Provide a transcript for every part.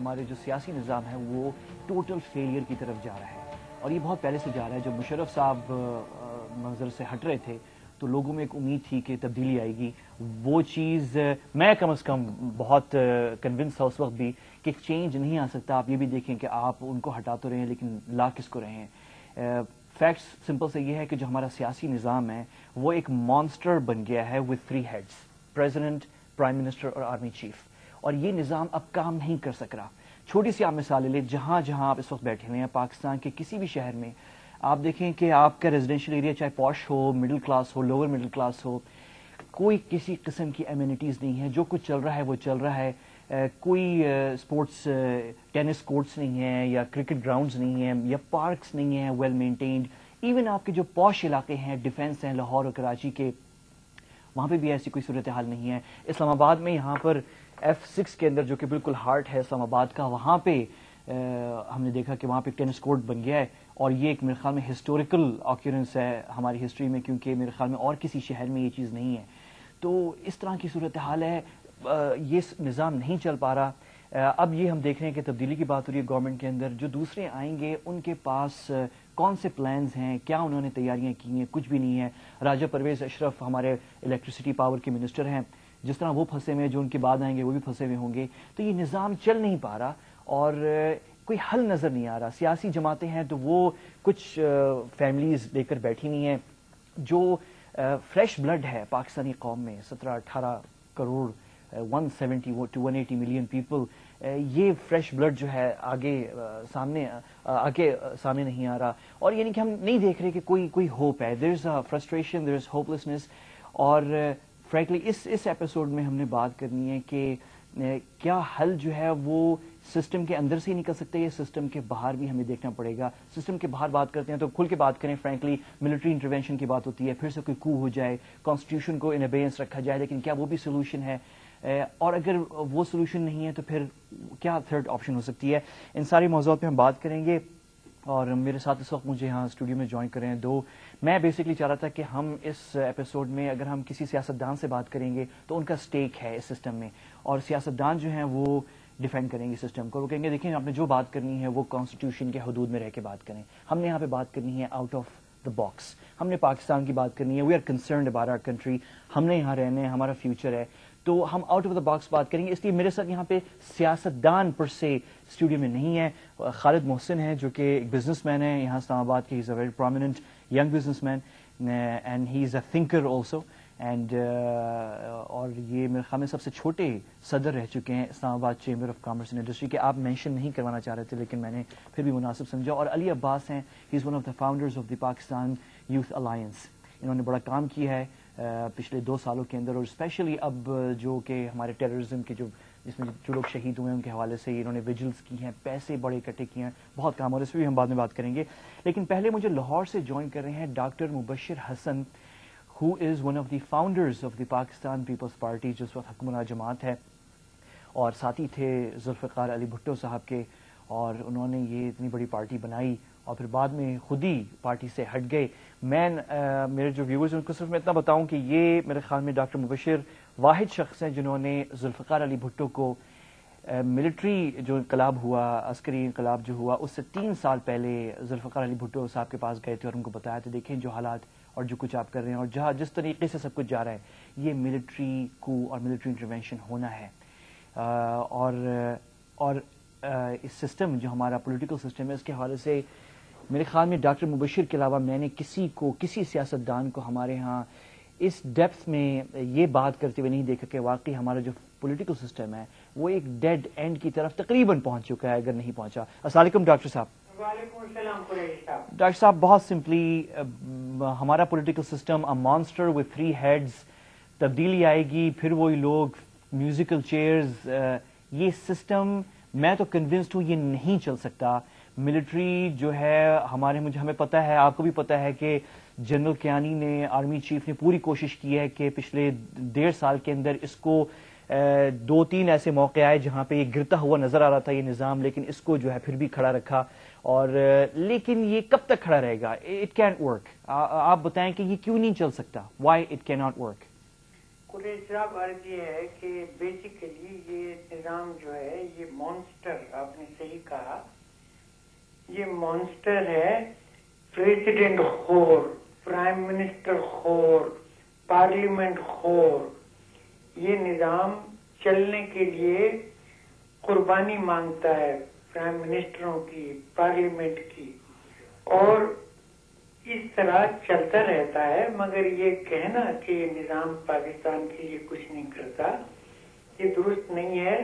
ہمارے جو سیاسی نظام ہے وہ ٹوٹل فیلئر کی طرف جا رہا ہے، اور یہ بہت پہلے سے جا رہا ہے. جب مشرف صاحب منظر سے ہٹ رہے تھے تو لوگوں میں ایک امید تھی کہ تبدیلی آئے گی. وہ چیز میں کم از کم بہت کنونس تھا اس وقت بھی کہ چینج نہیں آ سکتا. آپ یہ بھی دیکھیں کہ آپ ان کو ہٹا تو رہے ہیں لیکن لا کس کو رہے ہیں. فیکٹس سمپل سے یہ ہے کہ جو ہمارا سیاسی نظام ہے وہ ایک مانسٹر بن گیا ہے with 3 heads: president, prime minister اور آرمی چیف. اور یہ نظام اب کام نہیں کر سک رہا. چھوٹی سی آپ مثالیں لیں، جہاں جہاں آپ اس وقت بیٹھے ہوئے ہیں پاکستان کے کسی بھی شہر میں، آپ دیکھیں کہ آپ کا ریزیڈینشیل ایریا چاہے پوش ہو، مڈل کلاس ہو، لوور مڈل کلاس ہو، کوئی کسی قسم کی ایمینٹیز نہیں ہے. جو کچھ چل رہا ہے وہ چل رہا ہے. کوئی اسپورٹس ٹینس کورٹس نہیں ہیں، یا کرکٹ گراؤنڈز نہیں ہیں، یا پارکس نہیں ہیں ویل مینٹینڈ. ایون آپ کے جو پوش علاقے ہیں، ڈیفینس ہیں لاہور اور کراچی کے، وہاں پہ بھی ایسی کوئی صورتحال نہیں ہے. اسلام آباد میں یہاں پر F6 کے اندر جو کہ بالکل ہارٹ ہے اسلام آباد کا، وہاں پہ ہم نے دیکھا کہ وہاں پہ ٹینس کورٹ بن گیا ہے. اور یہ ایک میرے خیال میں ہسٹوریکل آکیورنس ہے ہماری ہسٹری میں، کیونکہ میرے خیال میں اور کسی شہر میں یہ چیز نہیں ہے. تو اس طرح کی صورتحال ہے. یہ نظام نہیں چل پا رہا. اب یہ ہم دیکھ رہے ہیں کہ تبدیلی کی بات ہو رہی ہے گورنمنٹ کے اندر. جو دوسرے آئیں گے ان کے پاس کون سے پلانز ہیں، کیا انہوں نے تیاریاں کی ہیں؟ کچھ بھی نہیں ہے. راجہ پرویز اشرف ہمارے الیکٹریسٹی پاور کے منسٹر ہیں، جس طرح وہ پھنسے ہوئے، جو ان کے بعد آئیں گے وہ بھی پھنسے ہوئے ہوں گے. تو یہ نظام چل نہیں پا رہا اور کوئی حل نظر نہیں آ رہا. سیاسی جماعتیں ہیں تو وہ کچھ فیملیز لے کر بیٹھی ہوئی ہیں. جو فریش بلڈ ہے پاکستانی قوم میں، 17-18 کروڑ 170 to 180 ملین پیپل، یہ فریش بلڈ جو ہے آگے سامنے نہیں آ رہا. اور یعنی کہ ہم نہیں دیکھ رہے کہ کوئی ہوپ ہے. دیر از فرسٹریشن، دیر از ہوپلیسنس. اور فرینکلی اس ایپیسوڈ میں ہم نے بات کرنی ہے کہ کیا حل جو ہے وہ سسٹم کے اندر سے ہی نکل سکتے ہیں، یہ سسٹم کے باہر بھی ہمیں دیکھنا پڑے گا. سسٹم کے باہر بات کرتے ہیں تو کھل کے بات کریں. فرینکلی ملٹری انٹروینشن کی بات ہوتی ہے، پھر سے کوئی کو ہو جائے، کانسٹیٹیوشن کو ان ابیئنس رکھا جائے، لیکن کیا وہ بھی سولوشن ہے؟ اور اگر وہ سولوشن نہیں ہے تو پھر کیا تھرڈ آپشن ہو سکتی ہے؟ ان ساری موضوعات پہ ہم بات کریں گے. اور میرے ساتھ اس وقت مجھے یہاں اسٹوڈیو میں جوائن کر رہے ہیں دو. میں بیسکلی چاہ رہا تھا کہ ہم اس ایپیسوڈ میں اگر ہم کسی سیاستدان سے بات کریں گے تو ان کا سٹیک ہے اس سسٹم میں، اور سیاستدان جو ہیں وہ ڈیفینڈ کریں گے سسٹم کو. وہ کہیں گے دیکھیں آپ نے جو بات کرنی ہے وہ کانسٹیٹیوشن کے حدود میں رہ کے بات کریں. ہم نے یہاں پہ بات کرنی ہے آؤٹ آف دا باکس. ہم نے پاکستان کی بات کرنی ہے. We are concerned about our country. ہم نے یہاں رہنا ہے، ہمارا فیوچر ہے، تو ہم آؤٹ آف دا باکس بات کریں گے. اس لیے میرے ساتھ یہاں پہ سیاستدان پر سے اسٹوڈیو میں نہیں ہے. خالد محسن ہے جو کہ ایک بزنس مین ہے یہاں اسلام آباد کے. He is a very prominent young businessman and he is a thinker also. And اور یہ میرے خیال میں سب سے چھوٹے صدر رہ چکے ہیں اسلام آباد chamber of commerce and industry کے. آپ مینشن نہیں کروانا چاہ رہے تھے لیکن میں نے پھر بھی مناسب سمجھا. اور علی عباس ہیں، he is one of the founders of the Pakistan youth alliance. انہوں نے بڑا کام کیا ہے پچھلے 2 سالوں کے اندر، اور اسپیشلی اب جو کہ ہمارے ٹیررزم کے جس میں جو لوگ شہید ہوئے ہیں ان کے حوالے سے انہوں نے ویجلز کی ہیں، پیسے بڑے اکٹھے کیے ہیں، بہت کام. اور اس پہ بھی ہم بعد میں بات کریں گے. لیکن پہلے مجھے لاہور سے جوائن کر رہے ہیں doctor Mubashir Hasan, who is one of the founders of the Pakistan Peoples Party, جس وقت حکمراں جماعت ہے، اور ساتھی تھے ذوالفقار علی بھٹو صاحب کے. اور انہوں نے یہ اتنی بڑی پارٹی بنائی اور پھر بعد میں خود ہی پارٹی سے ہٹ گئے. میرے جو ویورز ہیں ان کو صرف میں اتنا بتاؤں کہ یہ میرے خیال میں ڈاکٹر مبشر واحد شخص ہیں جنہوں نے ذوالفقار علی بھٹو کو ملٹری جو انقلاب ہوا، عسکری انقلاب جو ہوا، اس سے 3 سال پہلے ذوالفقار علی بھٹو صاحب کے پاس گئے تھے اور ان کو بتایا تھا دیکھیں جو حالات اور جو کچھ آپ کر رہے ہیں اور جس طریقے سے سب کچھ جا رہا ہے، یہ ملٹری کو اور ملٹری انٹروینشن ہونا ہے. اور اس سسٹم جو ہمارا پولیٹیکل سسٹم ہے اس کے حوالے سے میرے خیال میں ڈاکٹر مبشر کے علاوہ میں نے کسی سیاستدان کو ہمارے ہاں اس ڈیپتھ میں یہ بات کرتے ہوئے نہیں دیکھا کہ واقعی ہمارا جو پولیٹیکل سسٹم ہے وہ ایک ڈیڈ اینڈ کی طرف تقریباً پہنچ چکا ہے اگر نہیں پہنچا. السلام علیکم ڈاکٹر صاحب. وعلیکم السلام قریش صاحب. ڈاکٹر صاحب بہت سمپلی ہمارا political system a monster with 3 heads. تبدیلی آئے گی، پھر وہی لوگ، میوزیکل چیئرز. یہ سسٹم میں تو کنونسڈ ہوں یہ نہیں چل سکتا. ملٹری جو ہے ہمیں پتہ ہے، آپ کو بھی پتہ ہے کہ جنرل کیانی نے، آرمی چیف نے پوری کوشش کی ہے کہ پچھلے 1.5 سال کے اندر اس کو 2-3 ایسے موقع آئے جہاں پہ یہ گرتا ہوا نظر آ رہا تھا یہ نظام، لیکن اس کو جو ہے پھر بھی کھڑا رکھا. اور لیکن یہ کب تک کھڑا رہے گا؟ It can't work. آپ بتائیں کہ یہ کیوں نہیں چل سکتا؟ وائی اٹ کی ناٹ ورک؟ قریش صاحب عرض یہ ہے کہ بیسیکلی یہ نظام جو ہے یہ مانسٹر، آپ نے صحیح کہا، یہ مانسٹر ہے، پریزیڈنٹ خور، پرائم منسٹر خور، پارلیمنٹ خور. یہ نظام چلنے کے لیے قربانی مانگتا ہے پرائم منسٹروں کی، پارلیمنٹ کی، اور اس طرح چلتا رہتا ہے. مگر یہ کہنا کہ یہ نظام پاکستان کے لیے کچھ نہیں کرتا، یہ درست نہیں ہے.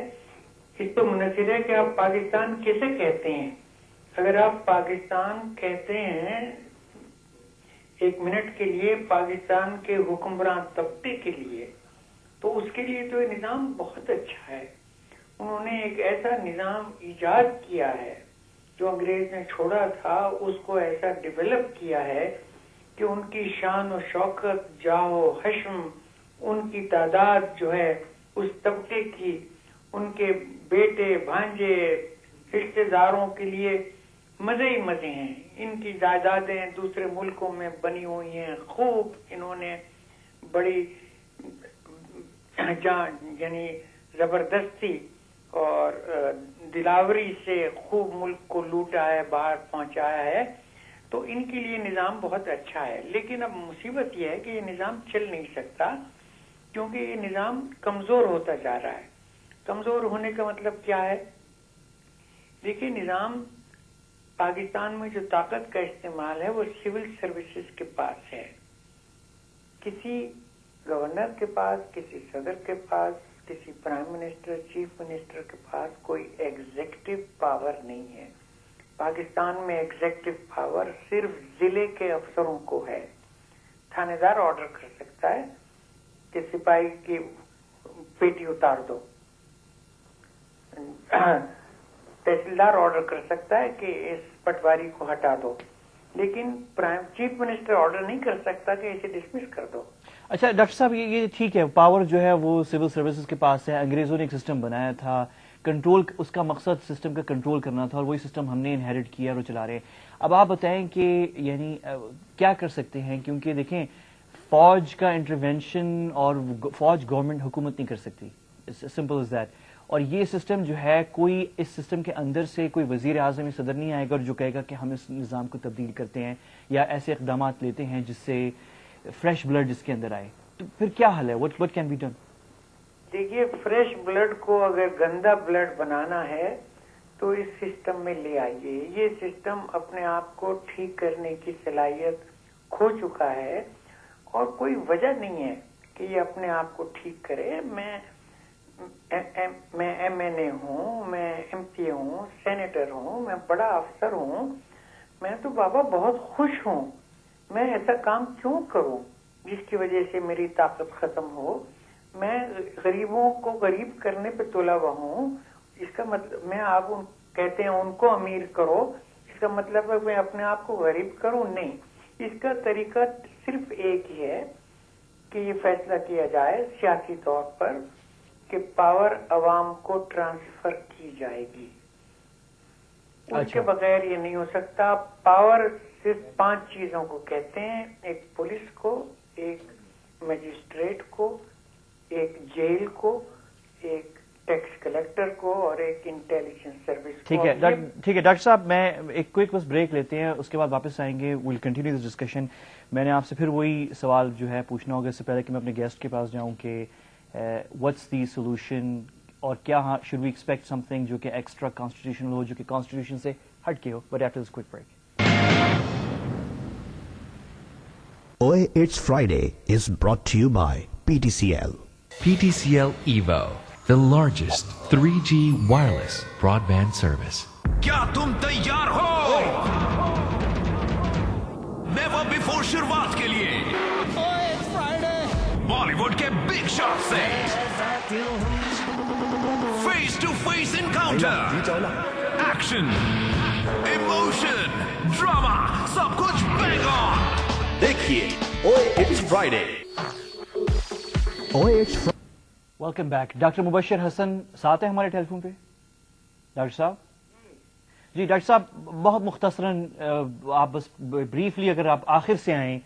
اس تو منحصر ہے کہ آپ پاکستان کیسے کہتے ہیں. اگر آپ پاکستان کہتے ہیں ایک منٹ کے لیے پاکستان کے حکمران طبقے کے لیے، تو اس کے لیے تو یہ نظام بہت اچھا ہے. انہوں نے ایک ایسا نظام ایجاد کیا ہے جو انگریز نے چھوڑا تھا، اس کو ایسا ڈیولپ کیا ہے کہ ان کی شان و شوکت، جاہ و حشم، ان کی تعداد جو ہے اس طبقے کی، ان کے بیٹے بھانجے رشتے داروں کے لیے مزے ہی مزے ہیں. ان کی جائیدادیں دوسرے ملکوں میں بنی ہوئی ہیں، خوب انہوں نے بڑی یعنی زبردستی اور دلاوری سے خوب ملک کو لوٹا ہے، باہر پہنچایا ہے. تو ان کے لیے نظام بہت اچھا ہے. لیکن اب مصیبت یہ ہے کہ یہ نظام چل نہیں سکتا کیونکہ یہ نظام کمزور ہوتا جا رہا ہے. کمزور ہونے کا مطلب کیا ہے؟ دیکھیے، نظام پاکستان میں جو طاقت کا استعمال ہے وہ سول سروسز کے پاس ہے. کسی گورنر کے پاس، کسی صدر کے پاس، کسی پرائم منسٹر، چیف منسٹر کے پاس کوئی ایگزیکٹو پاور نہیں ہے. پاکستان میں ایگزیکٹو پاور صرف ضلع کے افسروں کو ہے. تھانے دار آرڈر کر سکتا ہے کہ سپاہی کی پیٹی اتار دو، تحصیلدار آرڈر کر سکتا ہے کہ اس پٹواری کو ہٹا دو، لیکن چیف منسٹر آرڈر نہیں کر سکتا کہ اسے ڈسمس کر دو. اچھا ڈاکٹر صاحب، یہ ٹھیک ہے، پاور جو ہے وہ سول سروسز کے پاس ہے. انگریزوں نے ایک سسٹم بنایا تھا، کنٹرول، اس کا مقصد سسٹم کا کنٹرول کرنا تھا، اور وہی سسٹم ہم نے انہیریٹ کیا اور چلا رہے ہیں. اب آپ بتائیں کہ یعنی کیا کر سکتے ہیں، کیونکہ دیکھیں فوج کا انٹرونشن اور فوج گورنمنٹ حکومت نہیں کر سکتی، سمپل از دیٹ. اور یہ سسٹم جو ہے، کوئی اس سسٹم کے اندر سے کوئی وزیر اعظم یا صدر نہیں آئے گا جو کہے گا کہ ہم اس نظام کو تبدیل کرتے ہیں یا ایسے اقدامات لیتے ہیں جس سے فریش بلڈ جس کے اندر آئے. تو پھر کیا حل ہے؟ what can be done؟ دیکھیے، فریش بلڈ کو اگر گندا بلڈ بنانا ہے تو اس سسٹم میں لے آئیے. یہ سسٹم اپنے آپ کو ٹھیک کرنے کی صلاحیت کھو چکا ہے اور کوئی وجہ نہیں ہے کہ یہ اپنے آپ کو ٹھیک کرے. میں ایم این اے ہوں، میں ایم پی اے ہوں، سینیٹر ہوں، میں بڑا افسر ہوں، میں تو بابا بہت خوش ہوں. میں ایسا کام کیوں کروں جس کی وجہ سے میری طاقت ختم ہو؟ میں غریبوں کو غریب کرنے پہ تلا ہوا ہوں. اس کا مطلب میں آپ کہتے ہیں ان کو امیر کرو، اس کا مطلب ہے میں اپنے آپ کو غریب کروں؟ نہیں. اس کا طریقہ صرف ایک ہی ہے کہ یہ فیصلہ کیا جائے سیاسی طور پر کہ پاور عوام کو ٹرانسفر کی جائے گی. اس کے بغیر یہ نہیں ہو سکتا. پاور صرف 5 چیزوں کو کہتے ہیں: ایک پولیس کو، ایک مجسٹریٹ کو، ایک جیل کو، ایک ٹیکس کلیکٹر کو، اور ایک انٹیلیجنس سروس کو. ٹھیک ہے ڈاکٹر صاحب، میں ایک کوئک بس بریک لیتے ہیں، اس کے بعد واپس آئیں گے. We'll continue this discussion. میں نے آپ سے پھر وہی سوال جو ہے پوچھنا ہوگا اس سے پہلے کہ میں اپنے گیسٹ کے پاس جاؤں کہ واٹس دی سولوشن، اور کیا should we expect something جو کہ ایکسٹرا کانسٹیٹیوشنل ہو، جو کہ کانسٹیٹیوشن سے ہٹ کے ہو. But after this quick break. OA It's Friday is brought to you by PTCL. PTCL Evo, the largest 3G wireless broadband service. کیا تم تیار ہو نیور بیفور شروعات کے لیے بالی ووڈ کے بگ شاٹ سے face to face encounter, action, emotion, drama, سب کچھ بینگ آن. دیکھیے OA It's Friday. OA It's Friday. Welcome back. Doctor Mubashir Hassan ساتھ ہیں ہمارے ٹیلی فون پہ. ڈاکٹر صاحب جی، ڈاکٹر صاحب بہت مختصراً آپ بس بریفلی اگر آپ آخر سے آئیں